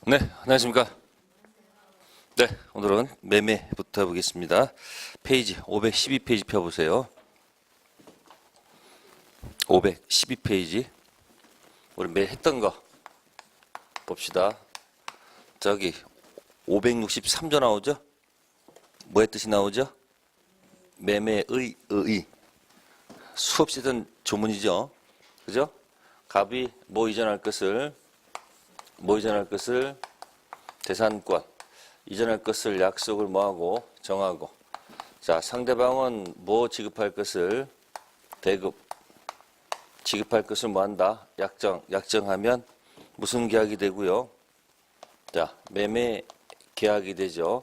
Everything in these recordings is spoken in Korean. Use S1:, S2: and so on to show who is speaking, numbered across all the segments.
S1: 네, 안녕하십니까. 네, 오늘은 매매부터 해보겠습니다. 페이지 512페이지 펴보세요. 512페이지. 우리 매일 했던 거 봅시다. 저기 563조 나오죠? 뭐의 뜻이 나오죠? 매매의 의. 수없이 쓰던 조문이죠. 그죠? 갑이 뭐 이전할 것을 대산권, 이전할 것을 약속을 뭐하고 정하고, 자, 상대방은 뭐 지급할 것을 대급, 지급할 것을 뭐한다? 약정하면 무슨 계약이 되고요? 자, 매매 계약이 되죠.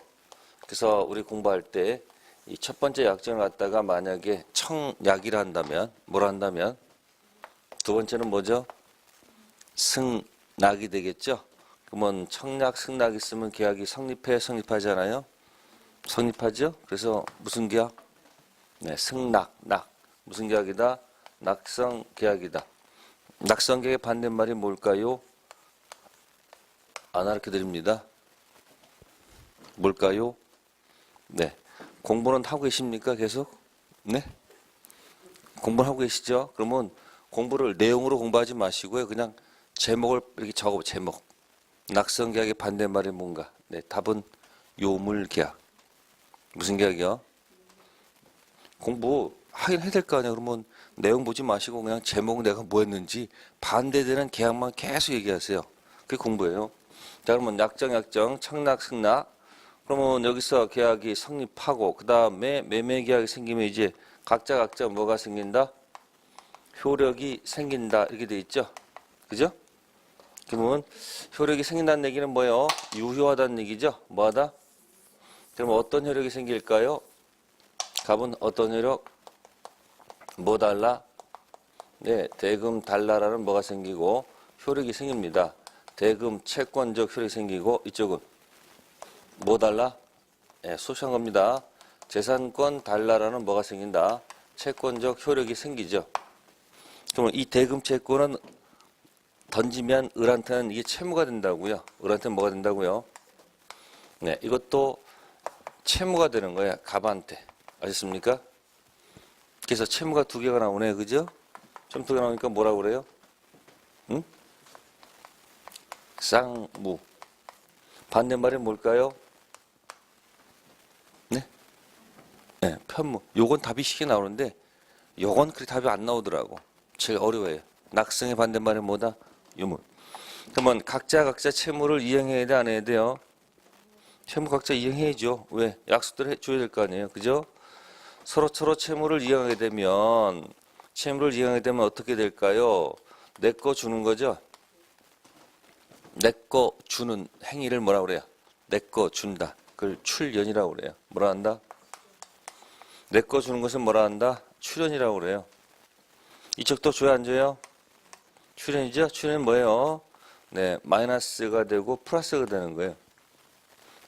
S1: 그래서 우리 공부할 때 이 첫 번째 약정을 갖다가 만약에 청약이라 한다면, 뭐라 한다면, 두 번째는 뭐죠? 승낙이 되겠죠? 그러면 청약, 승낙 있으면 계약이 성립하지 않아요? 성립하죠? 그래서 무슨 계약? 네, 승낙, 낙. 무슨 계약이다? 낙성 계약이다. 낙성 계약의 반대말이 뭘까요? 안 가르쳐 드립니다. 뭘까요? 네. 공부는 하고 계십니까? 계속? 네? 공부를 하고 계시죠? 그러면 공부를 내용으로 공부하지 마시고요. 그냥 제목을 이렇게 적어보 제목. 낙성 계약의 반대말이 뭔가? 네, 답은 요물 계약. 무슨 계약이요? 공부 하긴 해야 될 거 아니야. 그러면 내용 보지 마시고 그냥 제목 내가 뭐 했는지 반대되는 계약만 계속 얘기하세요. 그게 공부예요. 자, 그러면 약정, 청락, 승낙. 그러면 여기서 계약이 성립하고 그 다음에 매매 계약이 생기면 이제 각자 뭐가 생긴다? 효력이 생긴다. 이렇게 돼 있죠. 그죠? 그러면 효력이 생긴다는 얘기는 뭐예요? 유효하다는 얘기죠. 뭐하다? 그럼 어떤 효력이 생길까요? 갑은 어떤 효력? 뭐 달라? 네, 대금 달라라는 뭐가 생기고 효력이 생깁니다. 대금 채권적 효력이 생기고 이쪽은 뭐 달라? 네, 소시한 겁니다. 재산권 달라라는 뭐가 생긴다? 채권적 효력이 생기죠. 그러면 이 대금 채권은 던지면 을한테는 이게 채무가 된다고요. 을한테는 뭐가 된다고요? 네, 이것도 채무가 되는 거야. 갑한테. 아셨습니까? 그래서 채무가 두 개가 나오네. 그죠? 좀 두 개 나오니까 뭐라고 그래요? 응? 쌍무. 반대말이 뭘까요? 네? 네, 편무. 요건 답이 쉽게 나오는데 요건 그렇게 답이 안 나오더라고. 제일 어려워요. 낙성의 반대말이 뭐다? 유물. 그러면 각자 채무를 이행해야 돼, 안 해야 돼요? 채무 각자 이행해야죠. 왜? 약속대로 해줘야 될 거 아니에요. 그죠? 서로 채무를 이행하게 되면 어떻게 될까요? 내 거 주는 거죠? 내 거 주는 행위를 뭐라 그래요? 내 거 준다. 그걸 출연이라고 그래요. 뭐라 한다? 내 거 주는 것은 뭐라 한다? 출연이라고 그래요. 이쪽도 줘야 안 줘요? 출연이죠? 출연은 뭐예요? 네, 마이너스가 되고 플러스가 되는 거예요.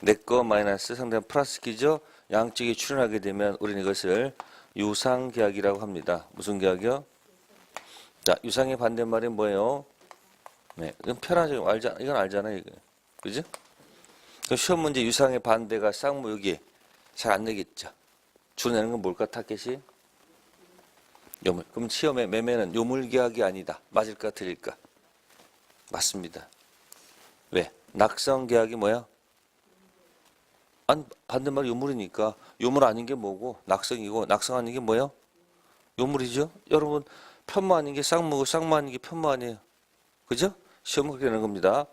S1: 내 거 마이너스 상대방 플러스 기죠? 양쪽이 출연하게 되면 우리는 이것을 유상계약이라고 합니다. 무슨 계약이요? 자, 유상의 반대말이 뭐예요? 네, 이건 편하죠. 이건 알잖아요. 이거. 그죠? 그럼 시험 문제 유상의 반대가 쌍무 여기 잘 안 내겠죠. 주내는 건 뭘까? 타켓이? 요물. 그럼 시험에 매매는 요물계약이 아니다. 맞을까? 틀릴까? 맞습니다. 왜? 낙성계약이 뭐야? 반대말 요물이니까 요물 아닌 게 뭐고 낙성이고 낙성 아닌 게 뭐예요? 요물이죠. 여러분 편무 아닌 게 쌍무고 쌍무 아닌 게 편무 아니에요. 그죠? 시험 그렇게 되는 겁니다.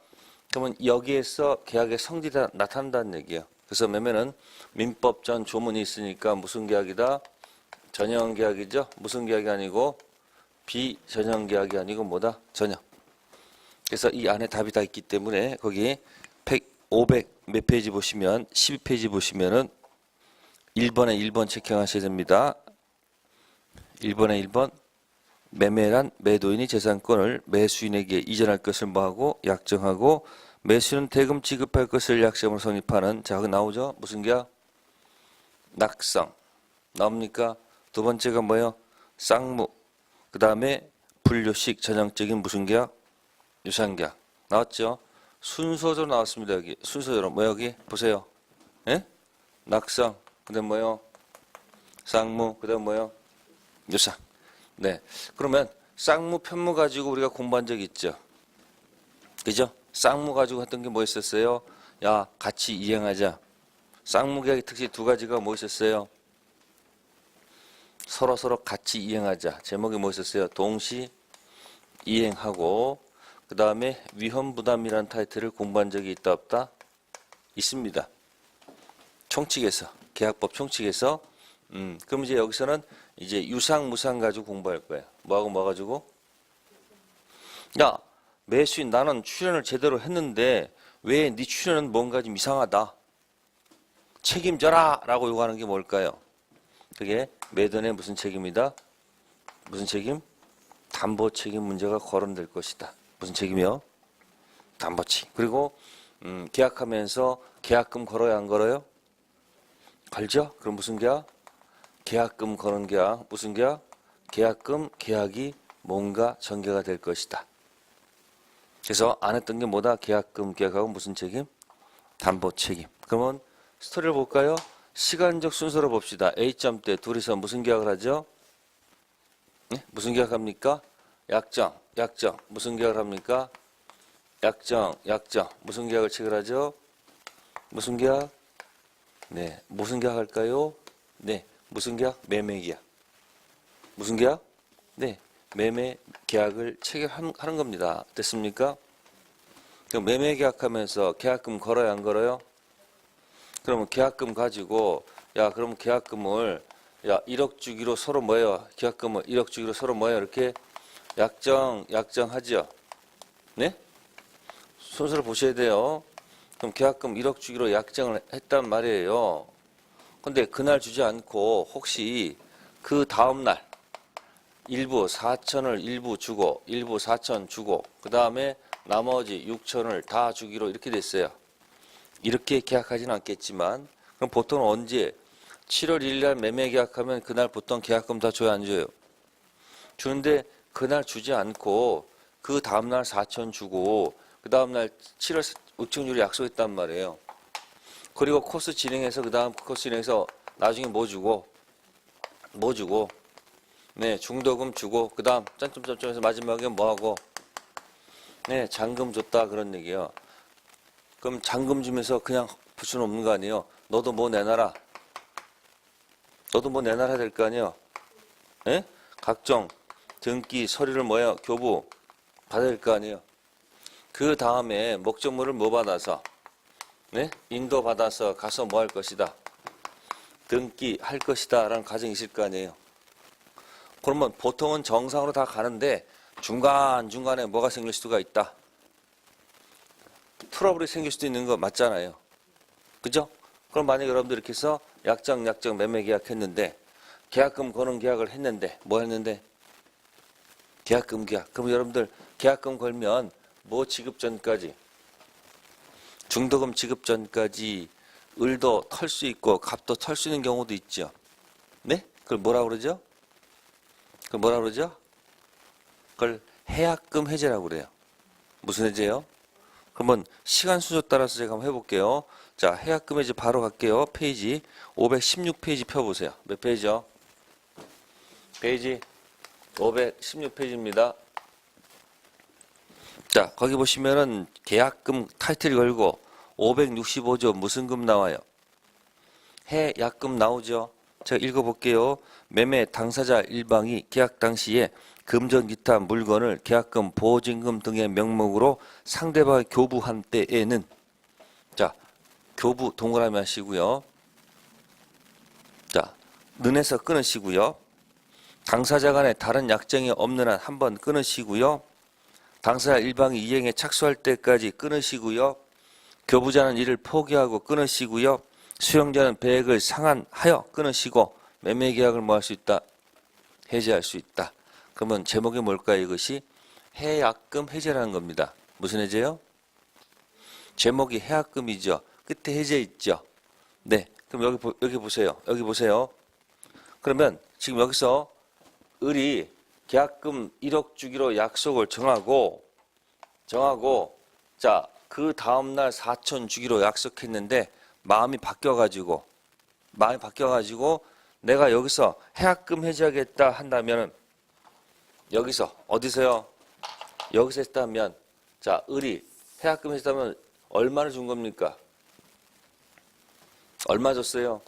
S1: 그러면 여기에서 계약의 성질이 나타난다는 얘기예요. 그래서 매매는 민법 전 조문이 있으니까 무슨 계약이다? 전형 계약이죠. 무슨 계약이 아니고 비전형 계약이 아니고 뭐다? 전형. 그래서 이 안에 답이 다 있기 때문에 거기 500 몇 페이지 보시면 12페이지 보시면은 1번에 1번 체크하셔야 됩니다. 1번에 1번 매매란 매도인이 재산권을 매수인에게 이전할 것을 뭐하고 약정하고 매수인은 대금 지급할 것을 약정으로 성립하는 자, 그거 나오죠? 무슨 계약? 낙성. 나옵니까? 두 번째가 뭐예요? 쌍무. 그 다음에 분류식 전형적인 무슨 계약? 유상계약. 나왔죠? 순서대로 나왔습니다. 여기 순서대로 뭐 여기 보세요. 예? 낙성, 그다음 뭐요? 쌍무, 그다음 뭐요? 유상. 네. 그러면 쌍무 편무 가지고 우리가 공부한 적 있죠. 그죠? 쌍무 가지고 했던 게 뭐 있었어요? 야, 같이 이행하자. 쌍무계약의 특징 두 가지가 뭐 있었어요? 서로 같이 이행하자. 제목이 뭐 있었어요? 동시 이행하고 그 다음에 위헌부담이라는 타이틀을 공부한 적이 있다 없다? 있습니다. 총칙에서 계약법 총칙에서 그럼 이제 여기서는 이제 유상 무상 가지고 공부할 거예요. 뭐하고 뭐 가지고? 야, 매수인 나는 출연을 제대로 했는데 왜 네 출연은 뭔가 좀 이상하다. 책임져라 라고 요구하는 게 뭘까요? 그게 매도인의 무슨 책임이다? 무슨 책임? 담보 책임 문제가 거론될 것이다. 무슨 책임이요? 담보 책임. 그리고 계약하면서 계약금 걸어야 안 걸어요? 걸죠? 그럼 무슨 계약? 계약금 거는 계약. 무슨 계약? 계약금 계약이 뭔가 전개가 될 것이다. 그래서 안 했던 게 뭐다? 계약금 계약하고 무슨 책임? 담보 책임. 그러면 스토리를 볼까요? 시간적 순서로 봅시다. A점 때 둘이서 무슨 계약을 하죠? 네? 무슨 계약합니까? 약정. 무슨 계약을 합니까? 약정. 무슨 계약을 체결하죠? 무슨 계약? 네. 무슨 계약 할까요? 네. 무슨 계약? 매매 계약. 무슨 계약? 네. 매매 계약을 체결하는 겁니다. 됐습니까? 그럼 매매 계약하면서 계약금 걸어야 안 걸어요? 그러면 계약금 가지고 야 그럼 계약금을 야 1억 주기로 서로 뭐예요? 계약금을 1억 주기로 서로 뭐예요? 이렇게 약정하죠. 네? 순서를 보셔야 돼요. 그럼 계약금 1억 주기로 약정을 했단 말이에요. 근데 그날 주지 않고 혹시 그 다음날 일부 4천을 일부 주고 일부 4천 주고 그 다음에 나머지 6천을 다 주기로 이렇게 됐어요. 이렇게 계약하지는 않겠지만 그럼 보통 언제 7월 1일 날 매매 계약하면 그날 보통 계약금 다 줘야 안 줘요? 주는데 그날 주지 않고 그 다음날 4천 주고 그 다음날 7월 5천 주기로 약속했단 말이에요. 그리고 코스 진행해서 그 다음 코스 진행해서 나중에 뭐 주고 네 중도금 주고 그 다음 점점점점해서 마지막에 뭐하고 네 잔금 줬다 그런 얘기예요. 그럼 잔금 주면서 그냥 풀 수는 없는 거 아니에요. 너도 뭐 내놔라. 너도 뭐 내놔야 될 거 아니에요. 예? 각종 등기 서류를 뭐야 교부 받아야 될 거 아니에요. 그 다음에 목적물을 뭐 받아서 네? 인도 받아서 가서 뭐 할 것이다. 등기 할 것이다 라는 가정이 있을 거 아니에요. 그러면 보통은 정상으로 다 가는데 중간중간에 뭐가 생길 수가 있다. 트러블이 생길 수도 있는 거 맞잖아요. 그죠? 그럼 만약에 여러분들 이렇게 해서 약정 매매 계약했는데 계약금 거는 계약을 했는데 뭐 했는데 계약금 계약. 그럼 여러분들 계약금 걸면 뭐 지급 전까지 중도금 지급 전까지 을도 털 수 있고 갑도 털 수 있는 경우도 있죠. 네? 그걸 뭐라 그러죠? 그걸 해약금 해제라고 그래요. 무슨 해제요? 그러면 시간 순서 따라서 제가 한번 해볼게요. 자, 해약금 해제 바로 갈게요. 페이지 516페이지 펴보세요. 몇 페이지요? 페이지 516페이지입니다. 자, 거기 보시면은 계약금 타이틀 걸고 565조 무슨 금 나와요? 해약금 나오죠? 제가 읽어볼게요. 매매 당사자 일방이 계약 당시에 금전 기타 물건을 계약금, 보증금 등의 명목으로 상대방에 교부한 때에는 자, 교부 동그라미 하시고요. 자, 는에서 끊으시고요. 당사자 간에 다른 약정이 없는 한 한 번 끊으시고요. 당사자 일방이 이행에 착수할 때까지 끊으시고요. 교부자는 이를 포기하고 끊으시고요. 수용자는 배액을 상환하여 끊으시고 매매 계약을 뭐 할 수 있다? 해제할 수 있다. 그러면 제목이 뭘까요? 이것이 해약금 해제라는 겁니다. 무슨 해제요? 제목이 해약금이죠. 끝에 해제 있죠. 네. 그럼 여기 보세요. 여기 보세요. 그러면 지금 여기서 을이 계약금 1억 주기로 약속을 정하고 자 그 다음날 4천 주기로 약속했는데 마음이 바뀌어가지고 내가 여기서 해약금 해지하겠다 한다면은 여기서 어디서요? 여기서 했다면 자 을이 해약금 해지하면 얼마를 준 겁니까? 얼마 줬어요?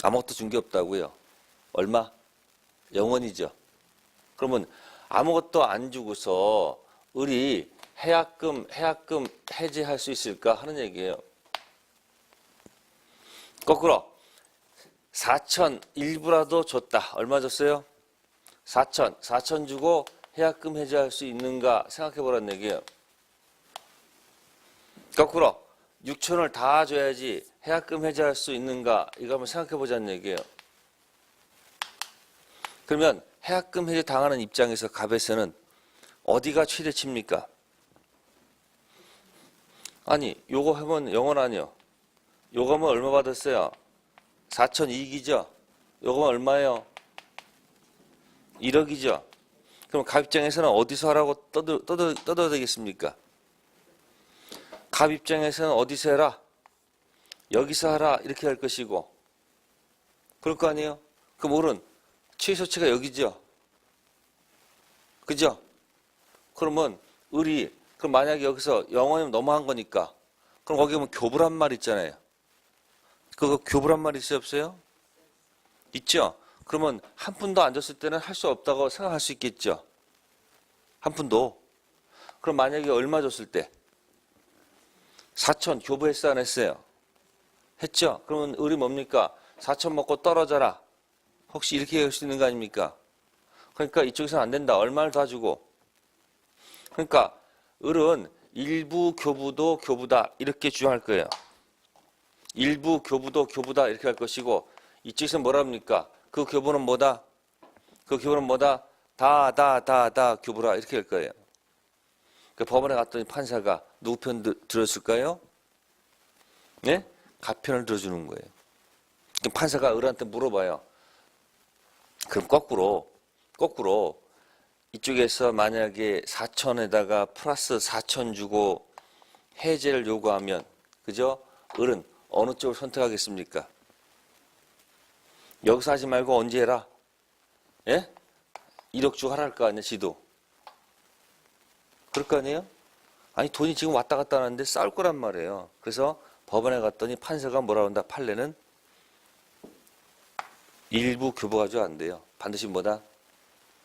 S1: 아무것도 준 게 없다고요. 얼마? 0원이죠. 그러면 아무것도 안 주고서 을이 해약금 해지할 수 있을까 하는 얘기예요. 거꾸로 4천 일부라도 줬다. 얼마 줬어요? 4천 주고 해약금 해지할 수 있는가 생각해 보라는 얘기예요. 거꾸로 6천을 다 줘야지 해약금 해지할 수 있는가 이거 한번 생각해 보자는 얘기예요. 그러면 해약금 해지 당하는 입장에서 갑에서는 어디가 최대치입니까? 아니 요거 하면 0원 아니요. 요거 하면 얼마 받았어요? 4천 이익이죠. 요거 하면 얼마예요? 1억이죠. 그럼 갑 입장에서는 어디서 하라고 떠들어야 되겠습니까? 갑 입장에서는 어디서 해라? 여기서 하라 이렇게 할 것이고 그럴 거 아니에요? 그럼 을은 최소치가 여기죠. 그죠? 그러면 을이 그럼 만약에 여기서 0원이면 너무한 거니까 그럼 거기 보면 교부란 말 있잖아요. 그거 교부란 말 있어요 없어요? 있죠? 그러면 한 푼도 안 줬을 때는 할 수 없다고 생각할 수 있겠죠? 한 푼도. 그럼 만약에 얼마 줬을 때? 4천 교부했어 안 했어요? 했죠? 그러면 을이 뭡니까? 4천 먹고 떨어져라. 혹시 이렇게 할 수 있는 거 아닙니까? 그러니까 이쪽에서는 안 된다. 얼마를 더 주고. 그러니까 을은 일부 교부도 교부다 이렇게 주장할 거예요. 일부 교부도 교부다 이렇게 할 것이고 이쪽에서는 뭐라 합니까? 그 교부는 뭐다? 그 교부는 뭐다? 다 교부라 이렇게 할 거예요. 그 법원에 갔더니 판사가 누구 편 들었을까요? 네? 갑 편을 들어주는 거예요. 그럼 판사가 을한테 물어봐요. 그럼 거꾸로 이쪽에서 만약에 4천에다가 플러스 4천 주고 해제를 요구하면 그죠? 을은 어느 쪽을 선택하겠습니까? 여기서 하지 말고 언제 해라? 예? 1억 주고 하라 할 거 아니야, 지도. 그럴 거 아니에요? 아니 돈이 지금 왔다 갔다 하는데 싸울 거란 말이에요. 그래서 법원에 갔더니 판사가 뭐라 한다? 판례는 일부 교부가 줘 안 돼요. 반드시 뭐다?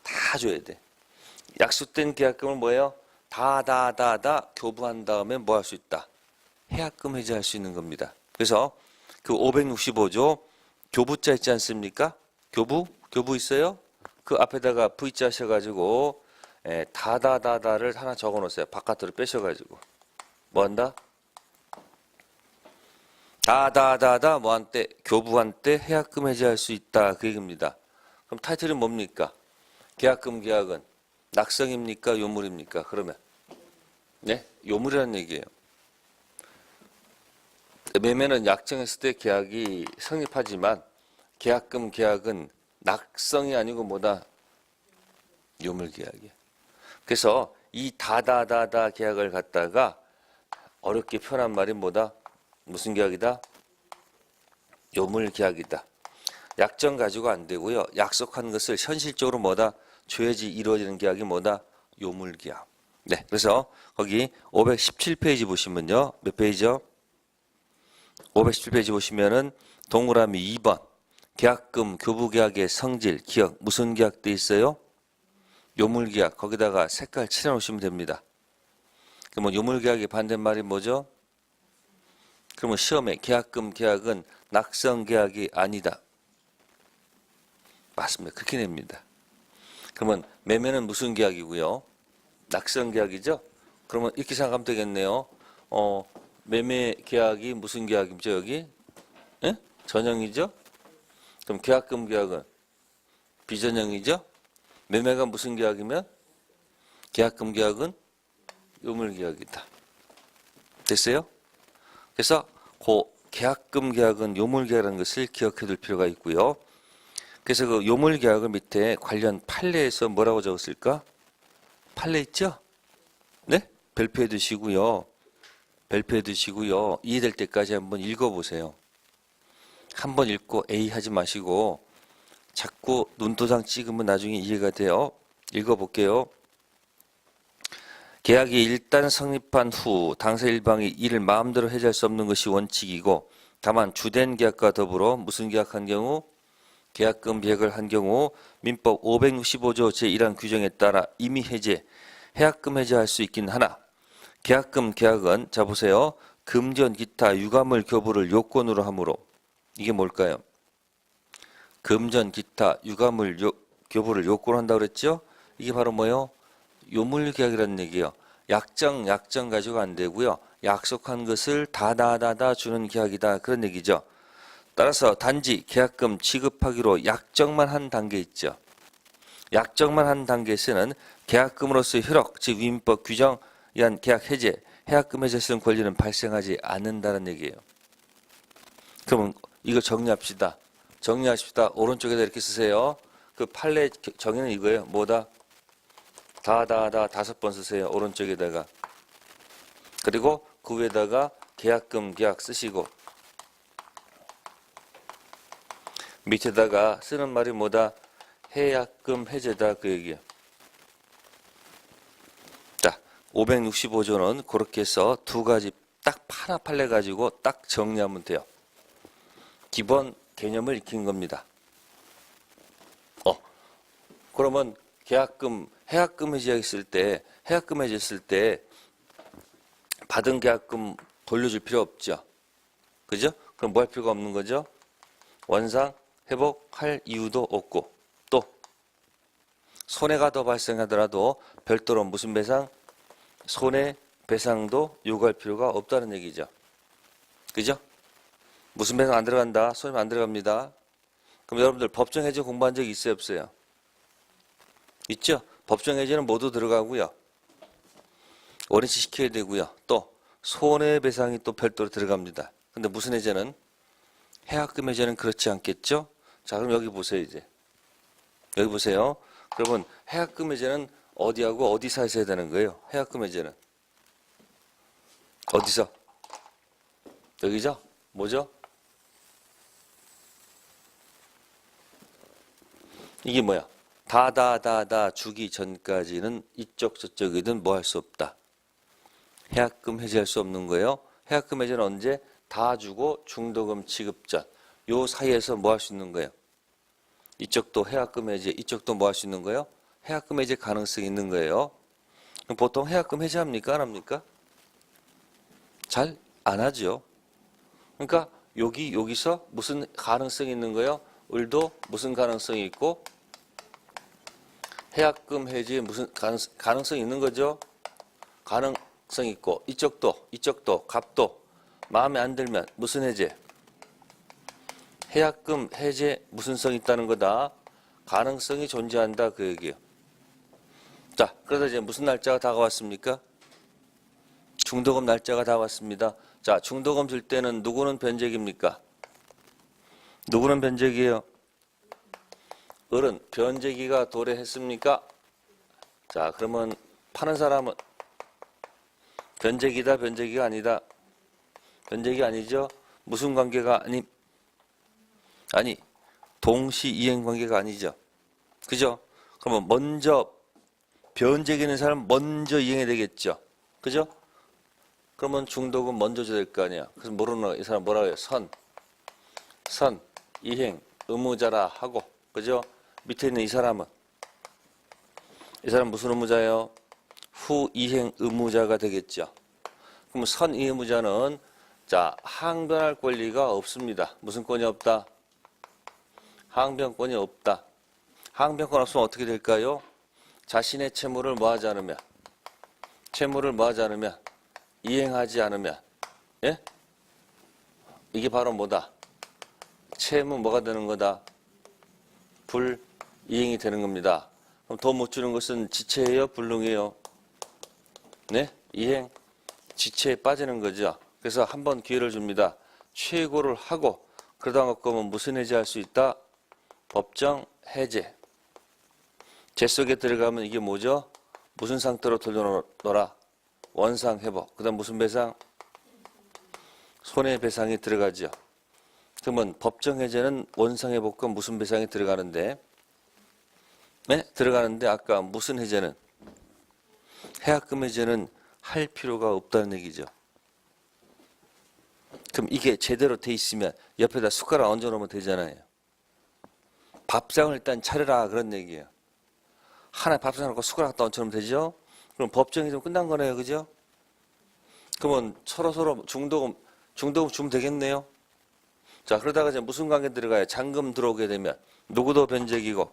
S1: 다 줘야 돼. 약속된 계약금을 뭐예요? 다 교부한 다음에 뭐 할 수 있다? 해약금 해지할 수 있는 겁니다. 그래서 그 565조 교부자 있지 않습니까? 교부 있어요? 그 앞에다가 V자 하셔가지고 다를 하나 적어 놓으세요. 바깥으로 빼셔가지고 뭐 한다? 뭐한 때 교부한 때 해약금 해지할 수 있다 그 얘기입니다. 그럼 타이틀은 뭡니까? 계약금 계약은 낙성입니까? 요물입니까? 그러면 네? 요물이라는 얘기예요. 매매는 약정했을 때 계약이 성립하지만 계약금 계약은 낙성이 아니고 뭐다? 요물 계약이에요. 그래서 이 다다 계약을 갖다가 어렵게 표현한 말이 뭐다? 무슨 계약이다? 요물 계약이다. 약정 가지고 안 되고요. 약속한 것을 현실적으로 뭐다? 줘야지 이루어지는 계약이 뭐다? 요물 계약. 네, 그래서 거기 517페이지 보시면요. 몇 페이지요? 517페이지 보시면은 동그라미 2번 계약금 교부계약의 성질 기억 무슨 계약 돼 있어요? 요물계약 거기다가 색깔 칠해 놓으시면 됩니다. 그러면 요물계약의 반대말이 뭐죠? 그러면 시험에 계약금 계약은 낙성계약이 아니다. 맞습니다. 그렇게 냅니다. 그러면 매매는 무슨 계약이고요? 낙성계약이죠? 그러면 이렇게 생각하면 되겠네요. 매매 계약이 무슨 계약이죠 여기? 예? 전형이죠? 그럼 계약금 계약은 비전형이죠? 매매가 무슨 계약이면? 계약금 계약은 요물 계약이다. 됐어요? 그래서 그 계약금 계약은 요물 계약이라는 것을 기억해 둘 필요가 있고요. 그래서 그 요물 계약을 밑에 관련 판례에서 뭐라고 적었을까? 판례 있죠? 네? 별표해 두시고요. 발표해 두시고요. 이해될 때까지 한번 읽어보세요. 한번 읽고 에이 하지 마시고 자꾸 눈도장 찍으면 나중에 이해가 돼요. 읽어볼게요. 계약이 일단 성립한 후 당사 일방이 이를 마음대로 해지할 수 없는 것이 원칙이고, 다만 주된 계약과 더불어 무슨 계약한 경우, 계약금 계약을 한 경우 민법 565조 제1항 규정에 따라 임의 해제, 해약금 해제할 수 있긴 하나, 계약금 계약은 자 보세요. 금전 기타 유가물 교부를 요건으로 하므로, 이게 뭘까요? 금전 기타 유가물 교부를 요건으로 한다고 그랬죠? 이게 바로 뭐예요? 요물 계약이라는 얘기예요. 약정 가지고 안 되고요. 약속한 것을 다다다다 주는 계약이다, 그런 얘기죠. 따라서 단지 계약금 지급하기로 약정만 한 단계 있죠. 약정만 한 단계에서는 계약금으로서의 효력, 즉 위민법 규정에 의한 계약 해제, 해약금 해제 쓰는 권리는 발생하지 않는다는 얘기예요. 그러면 이거 정리합시다. 오른쪽에다 이렇게 쓰세요. 그 판례 정의는 이거예요. 뭐다? 다다다 5번 쓰세요. 오른쪽에다가. 그리고 그 위에다가 계약금 계약 쓰시고, 밑에다가 쓰는 말이 뭐다? 해약금 해제다, 그 얘기예요. 자, 565조는 그렇게 해서 두 가지 딱 하나 판례 가지고 딱 정리하면 돼요. 기본 개념을 익힌 겁니다. 그러면 해약금 해제했을 때 받은 계약금 돌려줄 필요 없죠. 그죠? 그럼 뭐 할 필요가 없는 거죠? 원상 회복할 이유도 없고, 또 손해가 더 발생하더라도 별도로 무슨 배상? 손해배상도 요구할 필요가 없다는 얘기죠. 그죠? 무슨 배상 안 들어간다? 손해배상 안 들어갑니다. 그럼 여러분들 법정해제 공부한 적 있어요, 없어요? 있죠? 법정해제는 모두 들어가고요. 원위치 시켜야 되고요. 또 손해배상이 또 별도로 들어갑니다. 근데 무슨 해제는? 해약금 해제는 그렇지 않겠죠? 자, 그럼 여기 보세요, 이제. 여기 보세요. 그러면 해약금 해제는 어디하고 어디 사이에서 해야 되는 거예요? 해약금 해제는. 어디서? 여기죠? 뭐죠? 이게 뭐야? 다다다다 주기 전까지는 이쪽 저쪽이든 뭐 할 수 없다. 해약금 해제할 수 없는 거예요. 해약금 해제는 언제? 다 주고 중도금 지급 전. 요 사이에서 뭐 할 수 있는 거예요? 이쪽도 해약금 해제, 이쪽도 뭐 할 수 있는 거예요? 해약금 해제 가능성이 있는 거예요. 그럼 보통 해약금 해제합니까? 안 합니까? 잘 안 하죠. 그러니까 여기서 무슨 가능성이 있는 거예요? 을도 무슨 가능성이 있고, 해약금 해지에 무슨 가능성이 있는 거죠? 가능성이 있고, 이쪽도 갑도 마음에 안 들면 무슨 해제? 해약금 해제 무슨 성이 있다는 거다? 가능성이 존재한다, 그 얘기예요. 자, 그러다 이제 무슨 날짜가 다가왔습니까? 중도금 날짜가 다가왔습니다. 자, 중도금 줄 때는 누구는 변제기입니까? 누구는 변제기예요? 을은 변제기가 도래했습니까? 자, 그러면 파는 사람은 변제기다, 변제기가 아니다. 변제기 아니죠? 무슨 관계가 아니, 동시 이행 관계가 아니죠. 그죠? 그러면 먼저 변제기는 사람 먼저 이행해야 되겠죠. 그죠? 그러면 중도금 먼저 줘야 될 거 아니야. 그래서 모르는 이 사람 뭐라고 해요? 선 이행 의무자라 하고, 그죠? 밑에 있는 이 사람 무슨 의무자예요? 후 이행 의무자가 되겠죠. 그럼 선 이행 의무자는 자, 항변할 권리가 없습니다. 무슨 권이 없다? 항변권이 없다. 항변권 없으면 어떻게 될까요? 자신의 채무를 뭐하지 않으면, 이행하지 않으면, 예? 이게 바로 뭐다? 채무 뭐가 되는 거다? 불이행이 되는 겁니다. 그럼 더 못 주는 것은 지체예요? 불능이에요? 네? 이행, 지체에 빠지는 거죠. 그래서 한 번 기회를 줍니다. 최고를 하고, 그러다 놓고 무슨 해제할 수 있다? 법정 해제. 제 속에 들어가면 이게 뭐죠? 무슨 상태로 돌려놓아라? 원상 회복. 그 다음 무슨 배상? 손해배상이 들어가죠. 그러면 법정해제는 원상회복과 무슨 배상이 들어가는데, 네? 들어가는데 아까 무슨 해제는, 해약금 해제는 할 필요가 없다는 얘기죠. 그럼 이게 제대로 돼 있으면 옆에다 숟가락 얹어 놓으면 되잖아요. 밥상을 일단 차려라 그런 얘기예요. 하나에 밥상 놓고 숟가락 갖다 얹혀 놓으면 되죠. 그럼 법정이 좀 끝난 거네요. 그죠? 그러면 서로 중도금 주면 되겠네요. 자, 그러다가 이제 무슨 관계 들어가요? 잔금 들어오게 되면 누구도 변제기고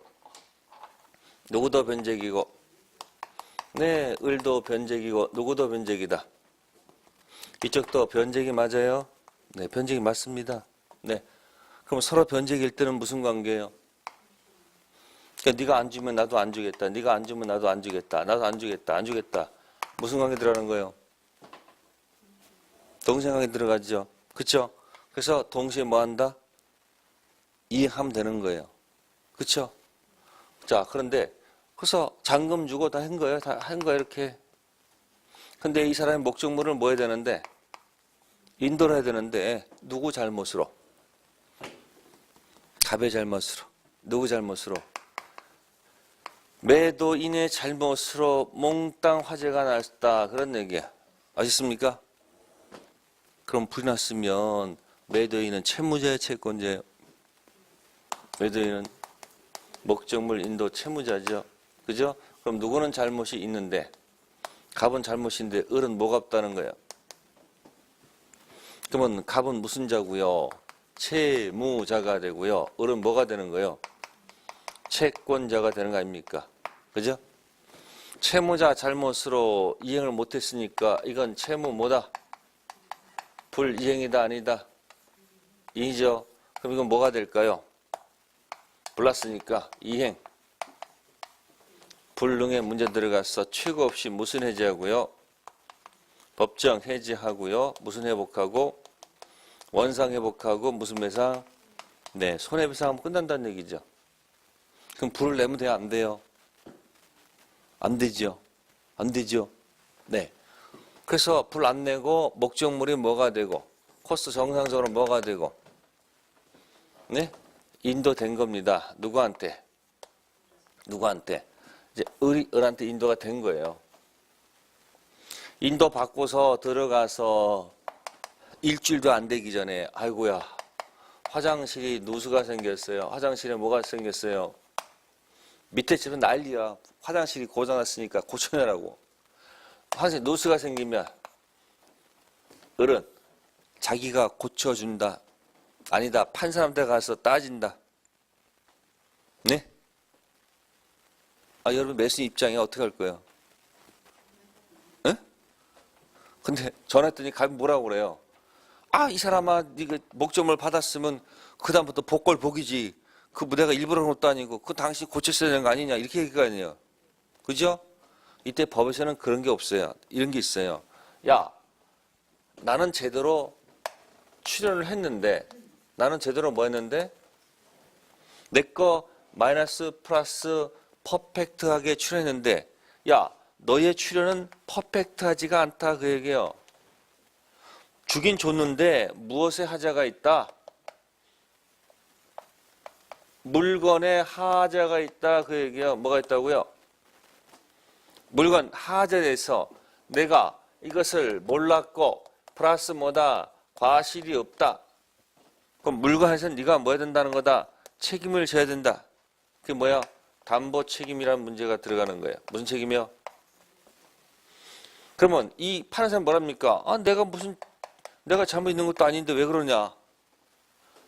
S1: 네, 을도 변제기고 누구도 변제기다. 이쪽도 변제기 맞아요? 네, 변제기 맞습니다. 네. 그럼 서로 변제기일 때는 무슨 관계예요? 그러니까 네가 안 주면 나도 안 주겠다. 네가 안 주면 나도 안 주겠다. 나도 안 주겠다. 안 주겠다. 무슨 관계 들어가는 거예요? 동생관계 들어가죠. 그렇죠? 그래서 동시에 뭐 한다? 이행하면 되는 거예요. 그렇죠? 자, 그런데 그래서 잔금 주고 다 한 거예요. 다 한 거예요. 이렇게. 근데 이 사람의 목적물을 뭐 해야 되는데? 인도를 해야 되는데 누구 잘못으로? 갑의 잘못으로. 누구 잘못으로? 매도인의 잘못으로 몽땅 화재가 났다. 그런 얘기야. 아셨습니까? 그럼 불이 났으면 매도인은 채무자의 채권자예요. 매도인은 목적물 인도 채무자죠. 그죠? 그럼 누구는 잘못이 있는데 갑은 잘못인데 을은 뭐가 없다는 거예요. 그러면 갑은 무슨 자고요? 채무자가 되고요. 을은 뭐가 되는 거예요? 채권자가 되는 거 아닙니까? 그죠? 채무자 잘못으로 이행을 못했으니까 이건 채무 뭐다? 불이행이다 아니다? 이죠. 그럼 이건 뭐가 될까요? 불났으니까 이행. 불능에 문제 들어가서 최고 없이 무슨 해제하고요? 법정 해제하고요. 무슨 회복하고? 원상 회복하고 무슨 배상? 네, 손해배상하면 끝난다는 얘기죠. 그럼 불을 내면 돼요? 안 돼요? 안 되죠. 안 되죠. 네. 그래서 불 안 내고 목적물이 뭐가 되고 코스 정상적으로 뭐가 되고 네? 인도된 겁니다. 누구한테? 이제 을한테 인도가 된 거예요. 인도 받고서 들어가서 일주일도 안 되기 전에 아이고야 화장실이 누수가 생겼어요. 화장실에 뭐가 생겼어요? 밑에 집은 난리야. 화장실이 고장났으니까 고쳐내라고. 화장실 누수가 생기면 을은 자기가 고쳐준다. 아니다. 판사한테 가서 따진다. 네? 아, 여러분 매수 입장에 어떻게 할 거예요? 에? 근데 전화했더니 갑이 뭐라고 그래요? 아, 이 사람아, 네가 목적물 받았으면 그다음부터 복골 복이지. 그 내가 일부러 그런 것도 아니고 그 당신 고쳤어야 되는 거 아니냐 이렇게 얘기가 아니에요. 그죠? 이때 법에서는 그런 게 없어요. 이런 게 있어요. 야, 나는 제대로 출연을 했는데 나는 제대로 뭐 했는데 내 거 마이너스 플러스 퍼펙트하게 출연했는데 야, 너의 출연은 퍼펙트하지가 않다 그 얘기예요. 주긴 줬는데 무엇에 하자가 있다? 물건에 하자가 있다 그 얘기예요. 뭐가 있다고요? 물건 하자에 대해서 내가 이것을 몰랐고 플러스 뭐다? 과실이 없다. 그럼 물건에서 네가 뭐 해야 된다는 거다? 책임을 져야 된다. 그게 뭐야? 담보 책임이라는 문제가 들어가는 거예요. 무슨 책임이요? 그러면 이 파는 사람 뭐랍니까? 아, 내가 잘못 있는 것도 아닌데 왜 그러냐?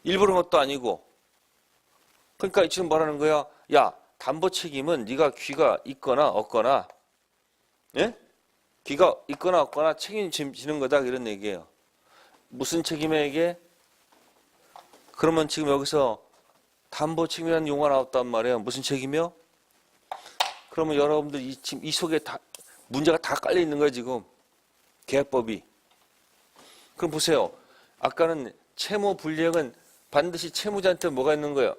S1: 일부러 그런 것도 아니고. 그러니까 지금 뭐라는 거야? 야, 담보 책임은 네가 귀가 있거나 없거나, 예? 귀가 있거나 없거나 책임지는 거다 이런 얘기예요. 무슨 책임이야 이게? 그러면 지금 여기서 담보 책임이라는 용어가 나왔단 말이에요. 무슨 책임이요? 그러면 여러분들 지금 이 속에 다 문제가 다 깔려 있는 거예요 지금 계약법이. 그럼 보세요. 아까는 채무 불이행은 반드시 채무자한테 뭐가 있는 거예요?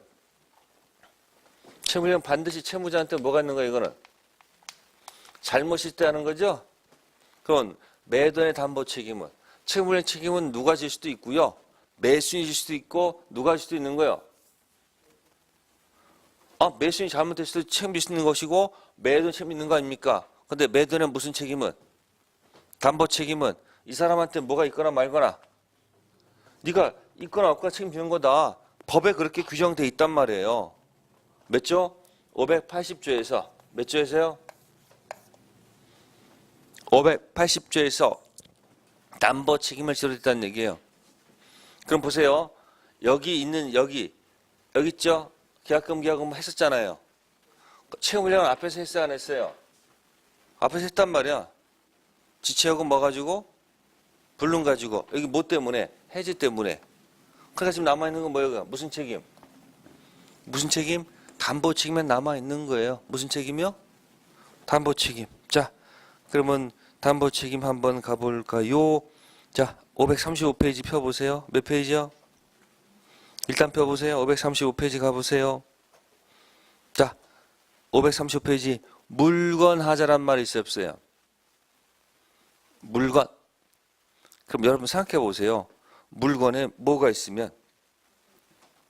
S1: 채무불이행 반드시 채무자한테 뭐가 있는 거예요? 이거는 잘못이 있다는 거죠. 그럼 매도인의 담보 책임은 채무불이행 책임은 누가 질 수도 있고요. 매수인이 질 수도 있고 누가 질 수도 있는 거예요. 매수인이 잘못했을 때 책임질 수 있는 것이고 매도는 책임 있는 거 아닙니까? 근데 매도는 무슨 책임은? 담보 책임은 이 사람한테 뭐가 있거나 말거나 네가 있거나 없거나 책임지는 거다. 법에 그렇게 규정돼 있단 말이에요. 몇 조? 580조에서 몇 조에서요? 580조에서 담보 책임을 지도록 했다는 얘기예요. 그럼 보세요. 여기 있는 여기 있죠? 계약금 했었잖아요. 채무불이행은 앞에서 했어요, 안 했어요? 앞에서 했단 말이야. 지체요금 뭐 가지고? 불능 가지고. 여기 뭐 때문에? 해지 때문에. 그러니까 지금 남아있는 건 뭐예요? 무슨 책임? 무슨 책임? 담보 책임에 남아있는 거예요. 무슨 책임이요? 담보 책임. 자, 그러면 담보 책임 한번 가볼까요? 자, 535페이지 펴보세요. 몇 페이지요? 일단 펴보세요. 535페이지 가보세요. 자, 535페이지 물건 하자란 말이 있어요, 없어요? 물건. 그럼 여러분 생각해 보세요. 물건에 뭐가 있으면,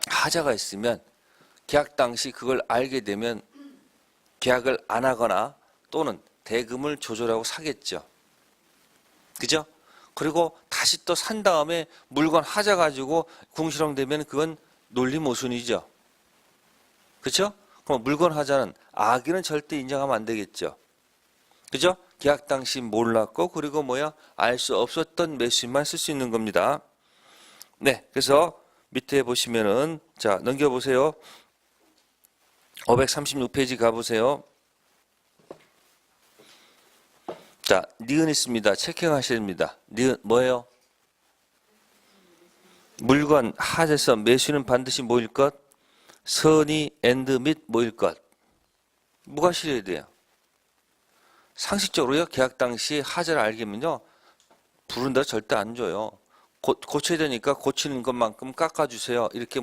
S1: 하자가 있으면 계약 당시 그걸 알게 되면 계약을 안 하거나 또는 대금을 조절하고 사겠죠. 그죠? 그리고 다시 또 산 다음에 물건 하자 가지고 궁시렁되면 그건 논리모순이죠. 그렇죠? 그럼 물건 하자는 악의는 절대 인정하면 안 되겠죠. 그죠? 계약 당시 몰랐고 그리고 알 수 없었던 매수인만 쓸 수 있는 겁니다. 네, 그래서 밑에 보시면은 자 넘겨보세요. 536페이지 가보세요. 자, 니은 있습니다. 체킹하셔야 됩니다. 니은 뭐예요? 물건 하자에서 매수인은 반드시 뭐일 것? 선의 앤드 및 뭐일 것? 뭐가 실어야 돼요? 상식적으로요. 계약 당시 하자를 알게면요. 부른 대로 절대 안 줘요. 고쳐야 되니까 고치는 것만큼 깎아주세요. 이렇게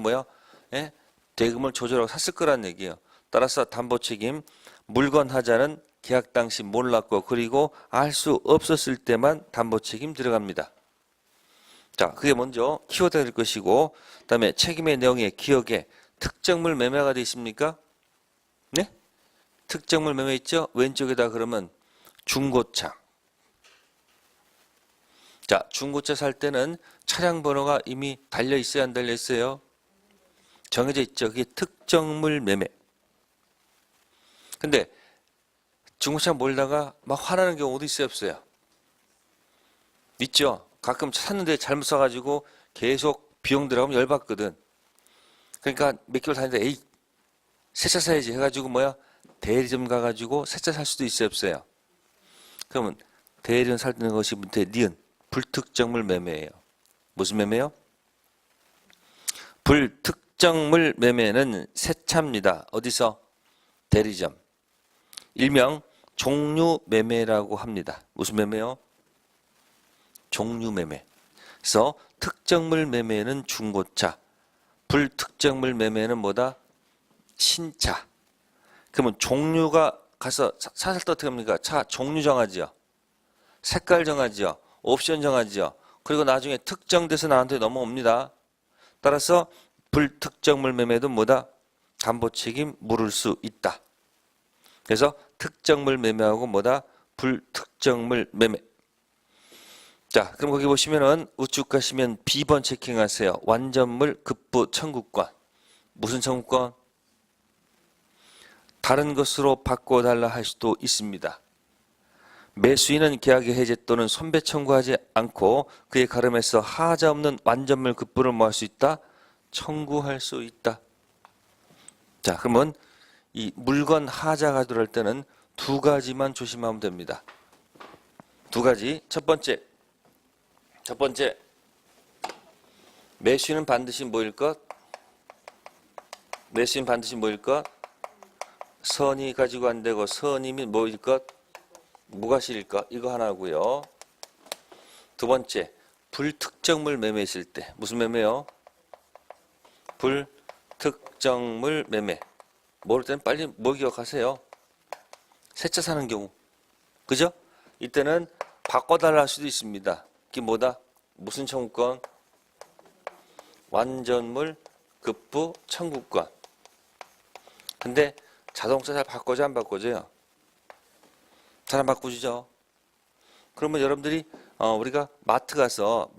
S1: 예? 대금을 조절하고 샀을 거란 얘기예요. 따라서 담보 책임 물건 하자는 계약 당시 몰랐고 그리고 알 수 없었을 때만 담보 책임 들어갑니다. 자, 그게 먼저 키워드가 될 것이고 그다음에 책임의 내용에 기억에 특정물 매매가 돼 있습니까? 네? 특정물 매매 있죠? 왼쪽에다 그러면 중고차. 자, 중고차 살 때는 차량 번호가 이미 달려 있어요, 안 달려 있어요? 정해져 있죠. 그게 특정물 매매. 근데 중고차 몰다가 막 화나는 경우도 있어요, 없어요? 있죠. 가끔 샀는데 잘못 사가지고 계속 비용 들어가면 열받거든. 그러니까 몇 개월 다니는데 에이 새 차 사야지 해가지고 대리점 가가지고 새 차 살 수도 있어요, 없어요? 그러면 대리점 살는 것이 밑에 니은 불특정물 매매예요. 무슨 매매요? 불특정물 매매는 새 차입니다. 어디서? 대리점. 일명 종류 매매라고 합니다. 무슨 매매요? 종류 매매. 그래서 특정물 매매는 중고차, 불특정물 매매는 뭐다? 신차. 그러면 종류가 가서 차 살 때 어떻게 합니까? 차 종류 정하지요. 색깔 정하지요. 옵션 정하지요. 그리고 나중에 특정돼서 나한테 넘어옵니다. 따라서 불특정물 매매도 뭐다? 담보 책임 물을 수 있다. 그래서 특정물 매매하고 뭐다? 불특정물 매매. 자, 그럼 거기 보시면은 우측 가시면 B번 체킹하세요. 완전물 급부 청구권. 무슨 청구권? 다른 것으로 바꿔달라 할 수도 있습니다. 매수인은 계약의 해제 또는 손배 청구하지 않고 그에 가름해서 하자 없는 완전물 급부를 뭐 할 수 있다? 청구할 수 있다. 자, 그러면 이 물건 하자가 들어올 때는 두 가지만 조심하면 됩니다. 두 가지. 첫 번째, 매수인은 반드시 뭐일 것? 매수인 반드시 뭐일 것? 선의 가지고 안 되고 선임이 뭐일 것? 무과실일 것. 이거 하나고요. 두 번째, 불특정물 매매했을 때 무슨 매매요? 불특정물 매매. 모를 때는 빨리 뭐 기억하세요? 새 차 사는 경우. 그죠? 이때는 바꿔달라 할 수도 있습니다. 그게 뭐다? 무슨 청구권? 완전물 급부 청구권. 근데 자동차 잘 바꿔줘 안 바꿔줘요? 잘 안 바꾸죠. 그러면 여러분들이 우리가 마트 가서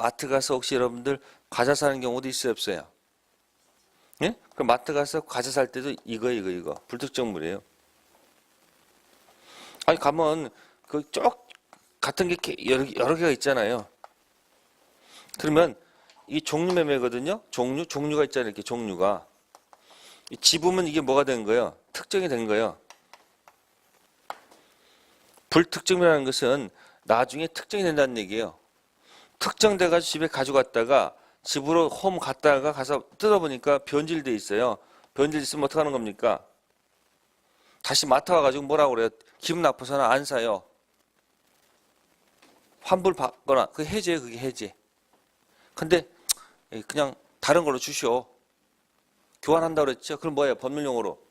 S1: 혹시 여러분들 과자 사는 경우도 있어요 없어요? 예? 그럼 마트 가서 과자 살 때도 이거 불특정물이에요. 아니 가면 그 쪽 같은 게 여러 개가 있잖아요. 그러면 이 종류 매매거든요. 종류가 있잖아요. 이렇게 종류가. 집으면 이게 뭐가 된 거예요? 특정이 된 거예요. 불특정이라는 것은 나중에 특정이 된다는 얘기예요. 특정돼가지고 집에 가져갔다가 집으로 홈 갔다가 가서 뜯어보니까 변질돼 있어요. 변질 있으면 어떡하는 겁니까? 다시 마트 와가지고 뭐라고 그래요? 기분 나빠서는 안 사요. 환불 받거나 그 해제예요. 그게 해제. 근데 그냥 다른 걸로 주시오. 교환한다고 그랬죠? 그럼 뭐예요? 법률용어로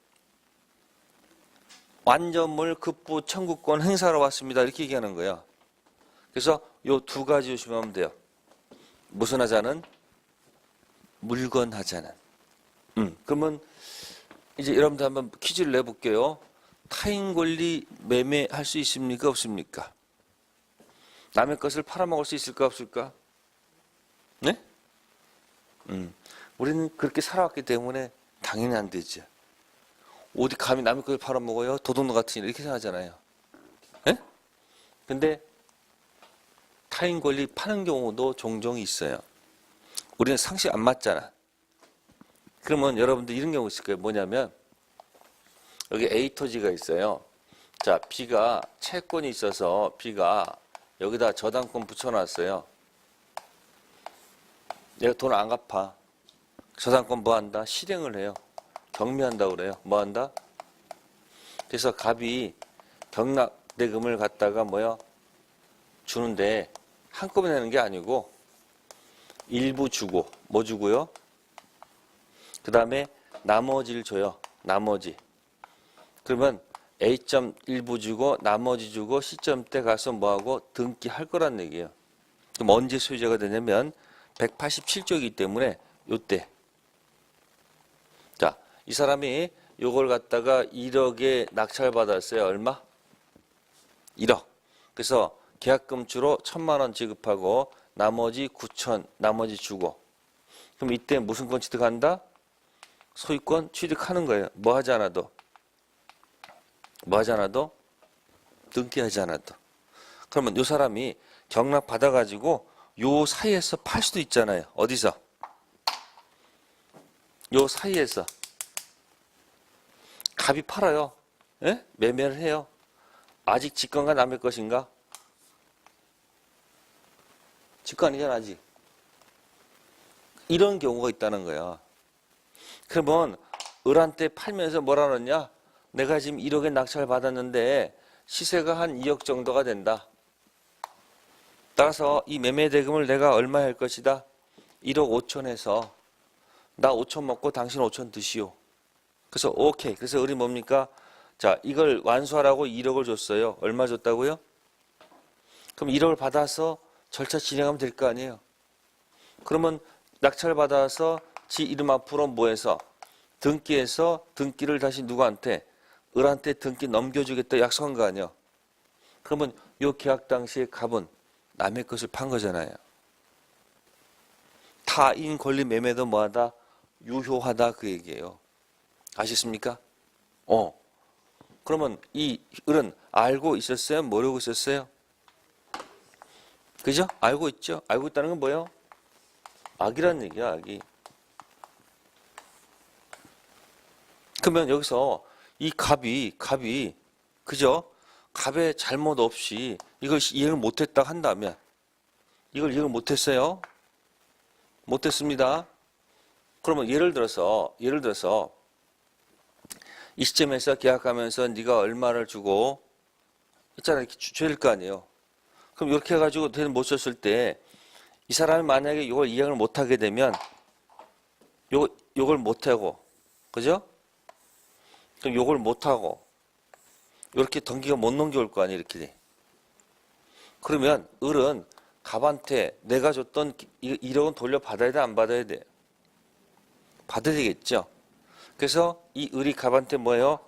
S1: 완전물 급부 청구권 행사로 왔습니다. 이렇게 얘기하는 거예요. 그래서 요 두 가지 조심하면 하면 돼요. 무슨 하자는? 물건 하자는. 그러면 이제 여러분들 한번 퀴즈를 내볼게요. 타인 권리 매매할 수 있습니까? 없습니까? 남의 것을 팔아먹을 수 있을까? 없을까? 네? 우리는 그렇게 살아왔기 때문에 당연히 안 되죠. 어디 감히 남의 것을 팔아먹어요? 도둑놈 같은 일 이렇게 생각하잖아요. 예? 근데 타인 권리 파는 경우도 종종 있어요. 우리는 상식 안 맞잖아. 그러면 여러분들 이런 경우 있을 거예요. 뭐냐면 여기 A 토지가 있어요. 자, B가 채권이 있어서 B가 여기다 저당권 붙여놨어요. 내가 돈 안 갚아. 저당권 뭐 한다? 실행을 해요. 경미한다고 그래요. 뭐 한다? 그래서 갑이 경락대금을 갖다가 주는데 한꺼번에 내는 게 아니고 일부 주고 뭐 주고요? 그 다음에 나머지를 줘요. 나머지. 그러면 A점 일부 주고 나머지 주고 C점 때 가서 뭐하고 등기할 거란 얘기예요. 그럼 언제 소유자가 되냐면 187조이기 때문에 요때. 자, 이 사람이 요걸 갖다가 1억에 낙찰받았어요. 얼마? 1억. 그래서 계약금주로 1,000만 원 지급하고 나머지 9천 나머지 주고. 그럼 이때 무슨 권 취득한다? 소유권 취득하는 거예요. 뭐 하지 않아도. 뭐 하지 않아도? 등기하지 않아도. 그러면 요 사람이 경락 받아가지고 요 사이에서 팔 수도 있잖아요. 어디서? 요 사이에서. 갑이 팔아요. 예? 매매를 해요. 아직 직권가 남의 것인가? 직권 아니잖아 아직. 이런 경우가 있다는 거야. 그러면 을한테 팔면서 뭐라 그러냐? 내가 지금 1억에 낙찰 받았는데 시세가 한 2억 정도가 된다. 따라서 이 매매 대금을 내가 얼마 할 것이다? 1억 5천에서 나 5천 먹고 당신 5천 드시오. 그래서 오케이. 그래서 을이 뭡니까? 자, 이걸 완수하라고 1억을 줬어요. 얼마 줬다고요? 그럼 1억을 받아서 절차 진행하면 될 거 아니에요. 그러면 낙찰 받아서 지 이름 앞으로 뭐해서 등기해서 등기를 다시 누구한테? 을한테 등기 넘겨주겠다 약속한 거 아니에요. 그러면 요 계약 당시에 갑은 남의 것을 판 거잖아요. 타인 권리 매매도 뭐하다? 유효하다 그 얘기예요. 아셨습니까? 그러면 이 을은 알고 있었어요? 모르고 있었어요? 그죠? 알고 있죠? 알고 있다는 건 뭐예요? 악이란 얘기야, 악이. 그러면 여기서 이 갑이, 그죠? 갑의 잘못 없이 이걸 이해를 못했다 한다면, 이걸 이해를 못했어요? 못했습니다. 그러면 예를 들어서 이 시점에서 계약하면서 네가 얼마를 주고 있잖아 이렇게 줘야 될 거 아니에요. 그럼 이렇게 해가지고 돈 못 썼을 때 이 사람이 만약에 이걸 이행을 못하게 되면 요걸 못하고 그죠? 그럼 요걸 못하고 이렇게 등기가 못 넘겨올 거 아니에요. 이렇게 돼. 그러면 을은 갑한테 내가 줬던 1억은 돌려받아야 돼, 안 받아야 돼? 받아야 되겠죠. 그래서 이 을이 갑한테 뭐예요?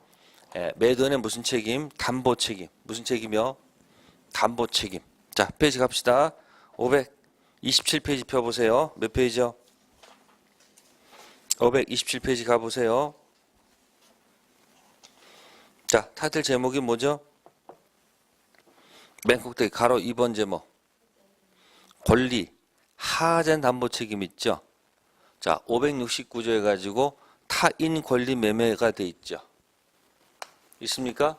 S1: 매도인의 무슨 책임? 담보 책임. 무슨 책임이요? 담보 책임. 자, 페이지 갑시다. 527페이지 펴보세요. 몇 페이지요? 527페이지 가보세요. 자, 타이틀 제목이 뭐죠? 맨 꼭대기 가로 2번 제목. 권리, 하자는 담보 책임 있죠? 자, 569조 해가지고 타인 권리 매매가 돼 있죠. 있습니까?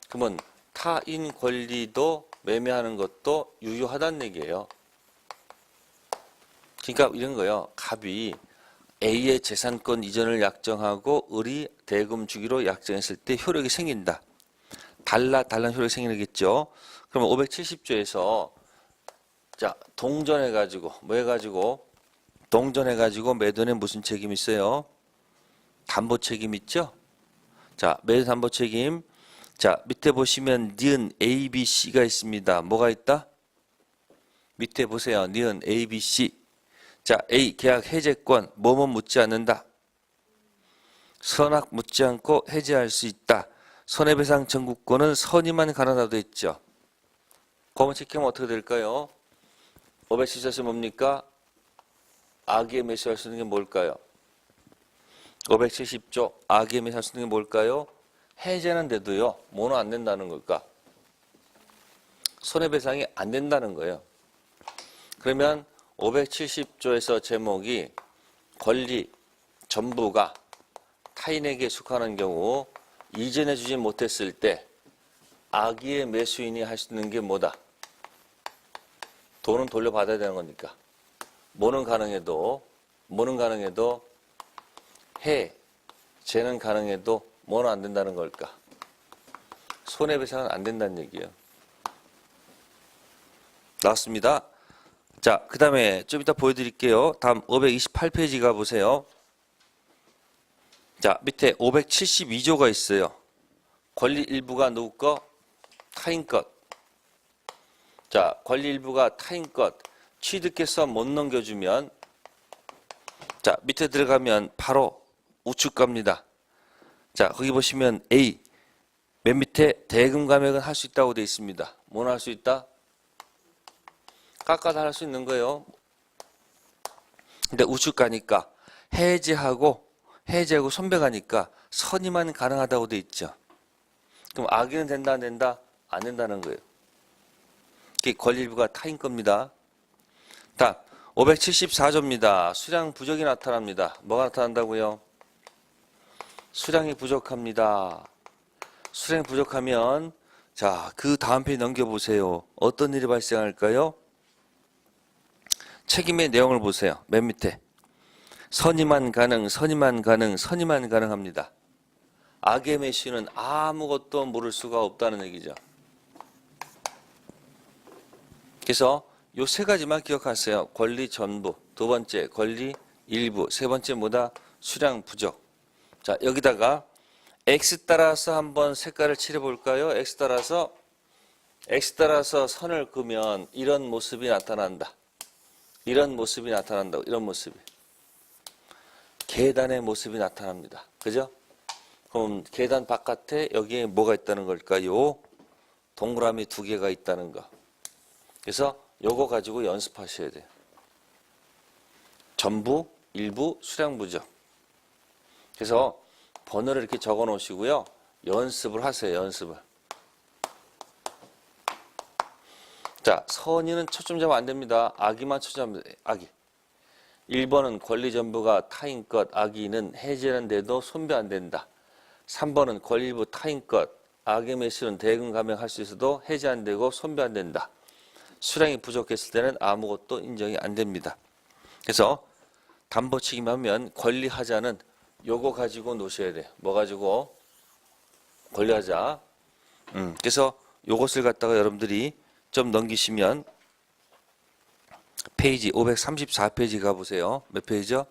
S1: 그러면 타인 권리도 매매하는 것도 유효하다는 얘기예요. 그러니까 이런 거요. 갑이 A의 재산권 이전을 약정하고 을이 대금 주기로 약정했을 때 효력이 생긴다. 다른 효력이 생기겠죠. 그러면 570조에서 자, 동전해가지고 뭐 해가지고 동전해가지고 매도인에 무슨 책임 있어요? 담보 책임 있죠? 자, 매도 담보 책임. 자, 밑에 보시면 니은 A, B, C가 있습니다. 뭐가 있다? 밑에 보세요. 니은 A, B, C. 자, A, 계약 해제권, 뭐뭐 묻지 않는다. 선악 묻지 않고 해제할 수 있다. 손해배상 청구권은 선의만 가능하다고 되어 있죠. 그러면 체크하면 어떻게 될까요? 574조 뭡니까? 악의에 매수할 수 있는 게 뭘까요? 570조 악의에 매수할 수 있는 게 뭘까요? 해제는 돼도요. 뭐는 안 된다는 걸까? 손해배상이 안 된다는 거예요. 그러면 570조에서 제목이 권리 전부가 타인에게 속하는 경우 이전해 주지 못했을 때 악의의 매수인이 할 수 있는 게 뭐다? 돈은 돌려받아야 되는 거니까. 뭐는 가능해도 해제는 가능해도 뭐는 안 된다는 걸까? 손해배상은 안 된다는 얘기예요. 나왔습니다. 자, 그 다음에 좀 이따 보여드릴게요. 다음 528페이지 가보세요. 자, 밑에 572조가 있어요. 권리 일부가 누구 거? 타인 것. 자, 권리 일부가 타인 것. 취득해서 못 넘겨주면 자, 밑에 들어가면 바로 우측 갑니다. 자, 거기 보시면 A 맨 밑에 대금 감액은 할 수 있다고 되어 있습니다. 뭐는 할 수 있다? 깎아서 할 수 있는 거예요. 근데 우측 가니까 해제하고 손배가니까 선의만 가능하다고 되어 있죠. 그럼 악의는 된다 안 된다? 안 된다는 거예요. 이게 권리 일부가 타인 겁니다. 다음 574조입니다. 수량 부족이 나타납니다. 뭐가 나타난다고요? 수량이 부족합니다. 수량이 부족하면 자, 그 다음 페이지 넘겨보세요. 어떤 일이 발생할까요? 책임의 내용을 보세요. 맨 밑에 선의만 가능합니다. 악의 매수인은 아무것도 모를 수가 없다는 얘기죠. 그래서 요 세 가지만 기억하세요. 권리 전부, 두 번째 권리 일부, 세 번째 뭐다? 수량 부족. 자, 여기다가 X 따라서 한번 색깔을 칠해볼까요? X 따라서 선을 그으면 이런 모습이 나타난다. 이런 모습이. 계단의 모습이 나타납니다. 그죠? 그럼 계단 바깥에 여기에 뭐가 있다는 걸까요? 동그라미 두 개가 있다는 거. 그래서 요거 가지고 연습하셔야 돼요. 전부, 일부, 수량 부족. 그래서 번호를 이렇게 적어 놓으시고요. 연습을 하세요. 연습을. 자, 선의는 초점 잡으면 안 됩니다. 악의만 초점 잡으면 악의. 1번은 권리 전부가 타인 것, 악의는 해제는 돼도 손배 안 된다. 3번은 권리 일부 타인 것, 악의 매수는 대금 감액할 수 있어도 해제 안 되고 손배 안 된다. 수량이 부족했을 때는 아무것도 인정이 안 됩니다. 그래서 담보 책임하면 권리하자는 요거 가지고 놓으셔야 돼요. 뭐 가지고? 권리하자. 그래서 요것을 갖다가 여러분들이 좀 넘기시면 페이지 534페이지 가보세요. 몇 페이지요?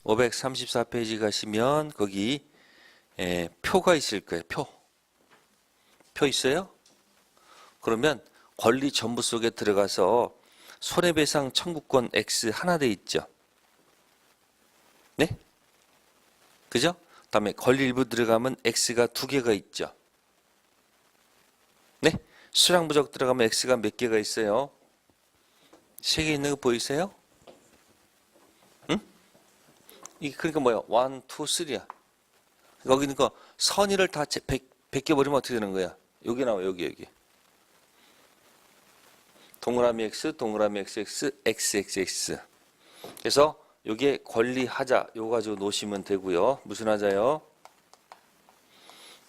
S1: 534페이지 가시면 거기 표가 있을 거예요. 표 있어요? 그러면 권리 전부 속에 들어가서 손해배상 청구권 X 하나 돼 있죠. 네? 그죠? 다음에 권리 일부 들어가면 X가 두 개가 있죠. 네? 수량부족 들어가면 X가 몇 개가 있어요? 세 개 있는 거 보이세요? 응? 이게 그러니까 뭐야? 1, 2, 3야. 여기 있는 거 선의를 다 벗겨버리면 어떻게 되는 거야? 여기 나와, 여기. 동그라미 X, 동그라미 XX, XXX. 그래서 요게 권리 하자, 요거 가지고 놓으시면 되고요. 무슨 하자요?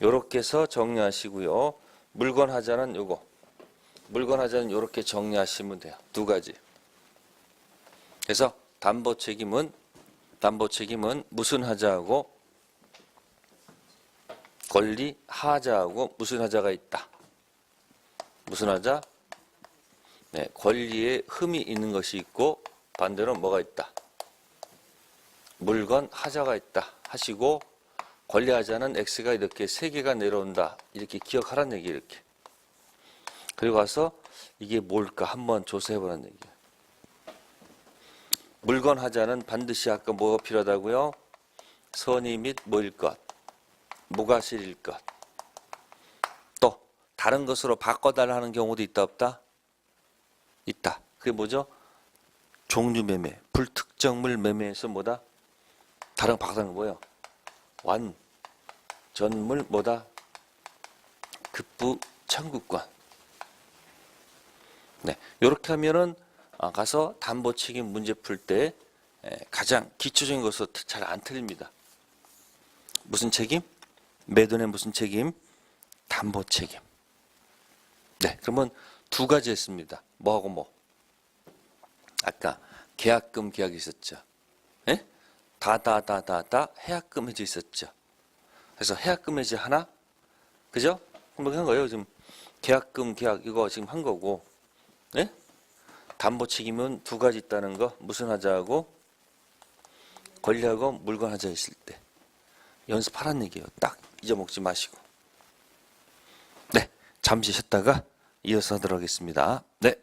S1: 요렇게 해서 정리하시고요. 물건 하자는 요거. 물건 하자는 요렇게 정리하시면 돼요. 두 가지. 그래서 담보 책임은 무슨 하자하고 권리 하자하고 무슨 하자가 있다. 무슨 하자? 네, 권리에 흠이 있는 것이 있고 반대로 뭐가 있다. 물건 하자가 있다 하시고 권리 하자는 X가 이렇게 세 개가 내려온다. 이렇게 기억하라는 얘기 이렇게. 그리고 와서 이게 뭘까 한번 조사해보라는 얘기예요. 물건 하자는 반드시 아까 뭐가 필요하다고요? 선의 및 뭐일 것, 뭐가 실일 것. 또 다른 것으로 바꿔달라 하는 경우도 있다 없다? 있다. 그게 뭐죠? 종류 매매, 불특정물 매매에서 뭐다? 다른 거 바꿔달라는 거 뭐예요? 완, 전물 뭐다? 급부 청구권. 네, 이렇게 하면은 가서 담보 책임 문제 풀 때 가장 기초적인 것으로 잘 안 틀립니다. 무슨 책임? 매도는 무슨 책임? 담보 책임. 네, 그러면 두 가지 했습니다. 뭐하고 뭐? 아까 계약금 계약이 있었죠. 예? 다 해약금 해지 있었죠. 그래서 해약금 해지 하나, 그죠? 한번 한 거예요. 지금 계약금 계약 이거 지금 한 거고, 예? 담보 책임은 두 가지 있다는 거. 무슨 하자하고 권리하고 물건 하자 있을 때 연습하라는 얘기예요. 딱 잊어먹지 마시고. 네, 잠시 쉬었다가 이어서 하도록 하겠습니다. 네.